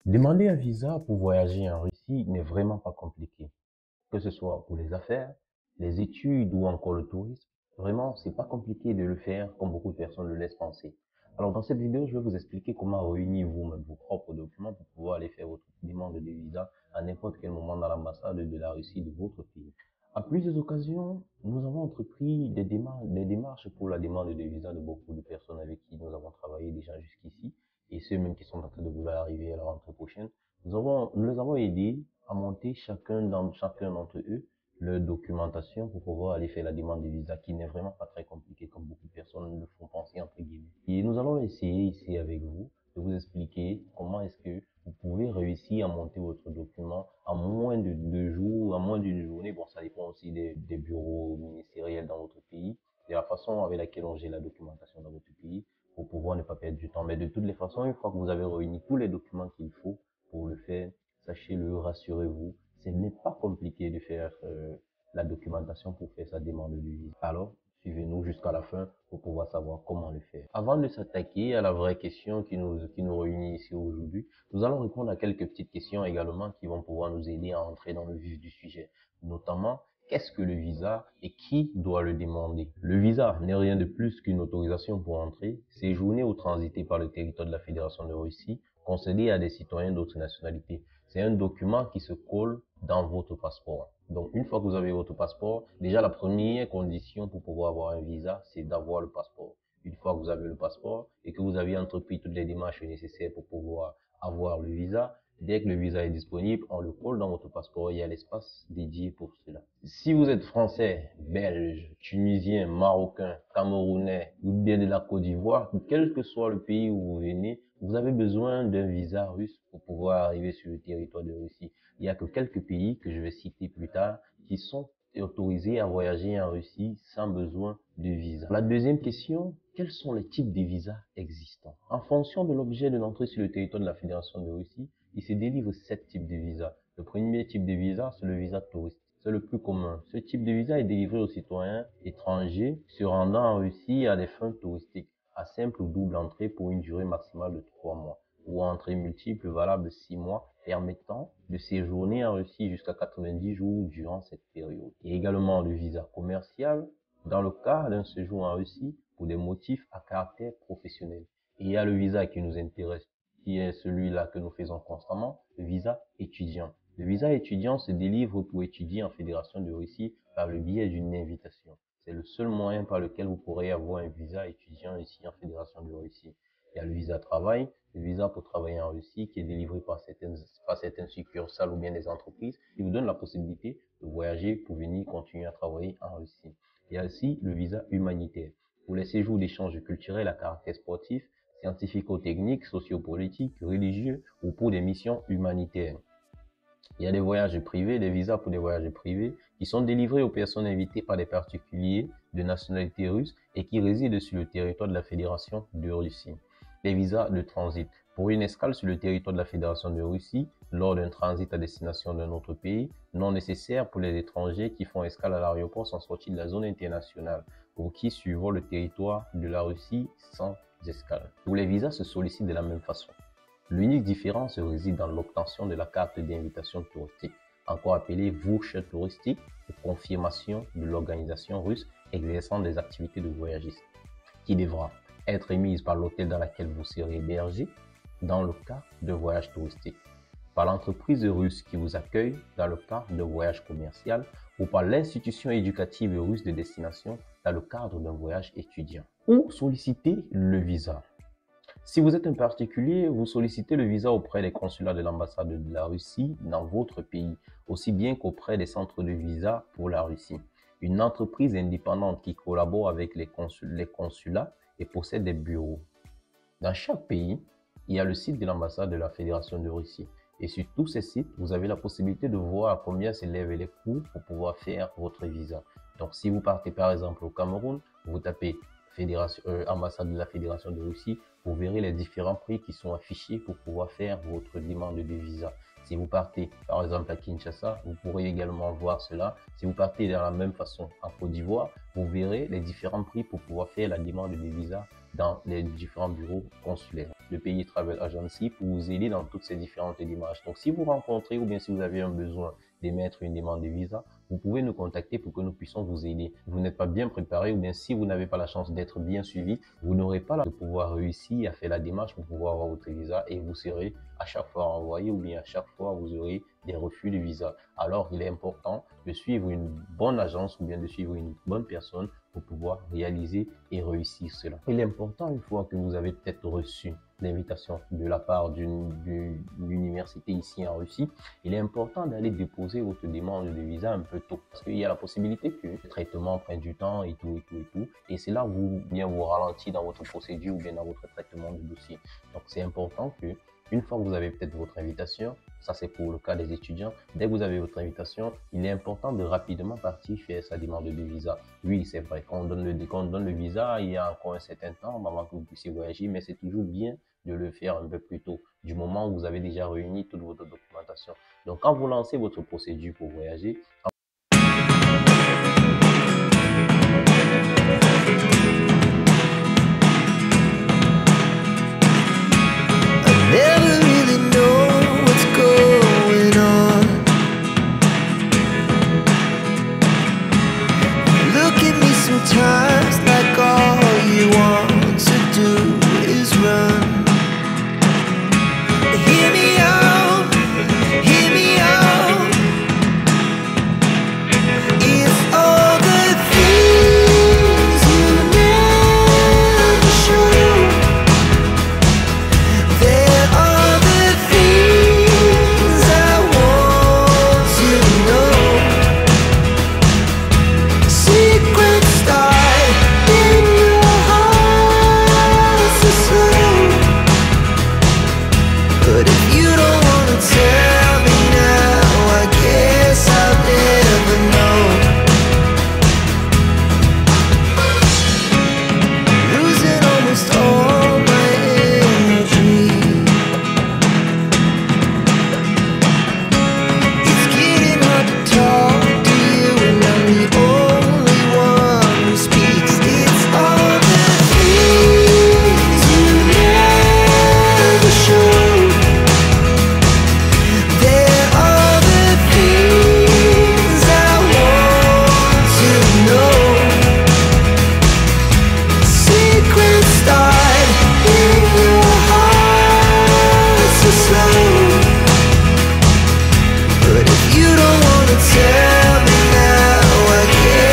Demander un visa pour voyager en Russie n'est vraiment pas compliqué. Que ce soit pour les affaires, les études ou encore le tourisme, vraiment, c'est pas compliqué de le faire comme beaucoup de personnes le laissent penser. Alors, dans cette vidéo, je vais vous expliquer comment réunir vous-même vos propres documents pour pouvoir aller faire votre demande de visa à n'importe quel moment dans l'ambassade de la Russie de votre pays. À plusieurs occasions, nous avons entrepris des démarches pour la demande de visa de beaucoup de personnes avec qui nous avons travaillé déjà jusqu'ici et ceux même qui sont en train de vouloir arriver à la rentrée prochaine. Nous les avons aidés à monter chacun d'entre eux leur documentation pour pouvoir aller faire la demande de visa qui n'est vraiment pas très compliquée comme beaucoup de personnes le font penser entre guillemets. Et nous allons essayer ici avec vous de vous expliquer comment est-ce que vous pouvez réussir à monter votre document en moins de 2 jours, en moins d'une journée. Bon, ça dépend aussi des bureaux ministériels dans votre pays, de la façon avec laquelle on gère la documentation dans votre pays pour pouvoir ne pas perdre du temps. Mais de toutes les façons, une fois que vous avez réuni tous les documents qu'il faut pour le faire, sachez-le, rassurez-vous, ce n'est pas compliqué de faire la documentation pour faire sa demande de visa. Alors, suivez-nous jusqu'à la fin pour pouvoir savoir comment le faire. Avant de s'attaquer à la vraie question qui nous réunit ici aujourd'hui, nous allons répondre à quelques petites questions également qui vont pouvoir nous aider à entrer dans le vif du sujet. Notamment, qu'est-ce que le visa et qui doit le demander? Le visa n'est rien de plus qu'une autorisation pour entrer, séjourner ou transiter par le territoire de la Fédération de Russie, concédé à des citoyens d'autres nationalités. C'est un document qui se colle dans votre passeport. Donc, une fois que vous avez votre passeport, déjà la première condition pour pouvoir avoir un visa, c'est d'avoir le passeport. Une fois que vous avez le passeport et que vous avez entrepris toutes les démarches nécessaires pour pouvoir avoir le visa, dès que le visa est disponible, on le colle dans votre passeport, il y a l'espace dédié pour cela. Si vous êtes français, belge, tunisien, marocain, camerounais ou bien de la Côte d'Ivoire, quel que soit le pays où vous venez, vous avez besoin d'un visa russe pour pouvoir arriver sur le territoire de Russie. Il n'y a que quelques pays que je vais citer plus tard qui sont autorisés à voyager en Russie sans besoin de visa. La deuxième question, quels sont les types de visas existants? En fonction de l'objet de l'entrée sur le territoire de la Fédération de Russie, il se délivre 7 types de visas. Le premier type de visa, c'est le visa touristique. C'est le plus commun. Ce type de visa est délivré aux citoyens étrangers se rendant en Russie à des fins touristiques, à simple ou double entrée pour une durée maximale de 3 mois, ou entrée multiple valable 6 mois, permettant de séjourner en Russie jusqu'à 90 jours durant cette période. Et également le visa commercial, dans le cas d'un séjour en Russie pour des motifs à caractère professionnel. Et il y a le visa qui nous intéresse, qui est celui-là que nous faisons constamment, le visa étudiant. Le visa étudiant se délivre pour étudier en Fédération de Russie par le biais d'une invitation. C'est le seul moyen par lequel vous pourrez avoir un visa étudiant ici en Fédération de Russie. Il y a le visa travail, le visa pour travailler en Russie qui est délivré par certaines succursales ou bien des entreprises qui vous donnent la possibilité de voyager pour venir continuer à travailler en Russie. Il y a aussi le visa humanitaire pour les séjours d'échanges culturels à caractère sportif, scientifico-technique, sociopolitique, religieux ou pour des missions humanitaires. Il y a des voyages privés, des visas pour des voyages privés qui sont délivrés aux personnes invitées par des particuliers de nationalité russe et qui résident sur le territoire de la Fédération de Russie. Les visas de transit. Pour une escale sur le territoire de la Fédération de Russie, lors d'un transit à destination d'un autre pays, non nécessaire pour les étrangers qui font escale à l'aéroport sans sortir de la zone internationale, ou qui suivent le territoire de la Russie sans escale. Tous les visas se sollicitent de la même façon. L'unique différence réside dans l'obtention de la carte d'invitation touristique, encore appelée voucher touristique, ou confirmation de l'organisation russe exerçant des activités de voyagiste, qui devra être émise par l'hôtel dans lequel vous serez hébergé dans le cas de voyage touristique, par l'entreprise russe qui vous accueille dans le cas de voyage commercial ou par l'institution éducative russe de destination dans le cadre d'un voyage étudiant. Où solliciter le visa? Si vous êtes un particulier, vous sollicitez le visa auprès des consulats de l'ambassade de la Russie dans votre pays, aussi bien qu'auprès des centres de visa pour la Russie. Une entreprise indépendante qui collabore avec les consulats et possède des bureaux. Dans chaque pays, il y a le site de l'ambassade de la Fédération de Russie. Et sur tous ces sites, vous avez la possibilité de voir à combien s'élèvent les coûts pour pouvoir faire votre visa. Donc, si vous partez par exemple au Cameroun, vous tapez ambassade de la Fédération de Russie, vous verrez les différents prix qui sont affichés pour pouvoir faire votre demande de visa. Si vous partez par exemple à Kinshasa, vous pourrez également voir cela. Si vous partez de la même façon en Côte d'Ivoire, vous verrez les différents prix pour pouvoir faire la demande de visa dans les différents bureaux consulaires. Le pays Travel Agency pour vous aider dans toutes ces différentes démarches. Donc, si vous rencontrez ou bien si vous avez un besoin d'émettre une demande de visa, vous pouvez nous contacter pour que nous puissions vous aider. Vous n'êtes pas bien préparé ou bien si vous n'avez pas la chance d'être bien suivi, vous n'aurez pas de pouvoir réussir à faire la démarche pour pouvoir avoir votre visa et vous serez à chaque fois envoyé ou bien à chaque fois vous aurez des refus de visa. Alors, il est important de suivre une bonne agence ou bien de suivre une bonne personne pour pouvoir réaliser et réussir cela. Il est important, une fois que vous avez peut-être reçu l'invitation de la part d'une université ici en Russie, il est important d'aller déposer votre demande de visa un peu tôt. Parce qu'il y a la possibilité que le traitement prenne du temps et tout, et tout, et tout. Et c'est là où vous ralentit dans votre procédure ou bien dans votre traitement du dossier. Donc, c'est important que une fois que vous avez peut-être votre invitation, ça c'est pour le cas des étudiants, dès que vous avez votre invitation, il est important de rapidement partir faire sa demande de visa. Oui, c'est vrai, quand on donne le visa, il y a encore un certain temps avant que vous puissiez voyager, mais c'est toujours bien de le faire un peu plus tôt, du moment où vous avez déjà réuni toute votre documentation. Donc, quand vous lancez votre procédure pour voyager,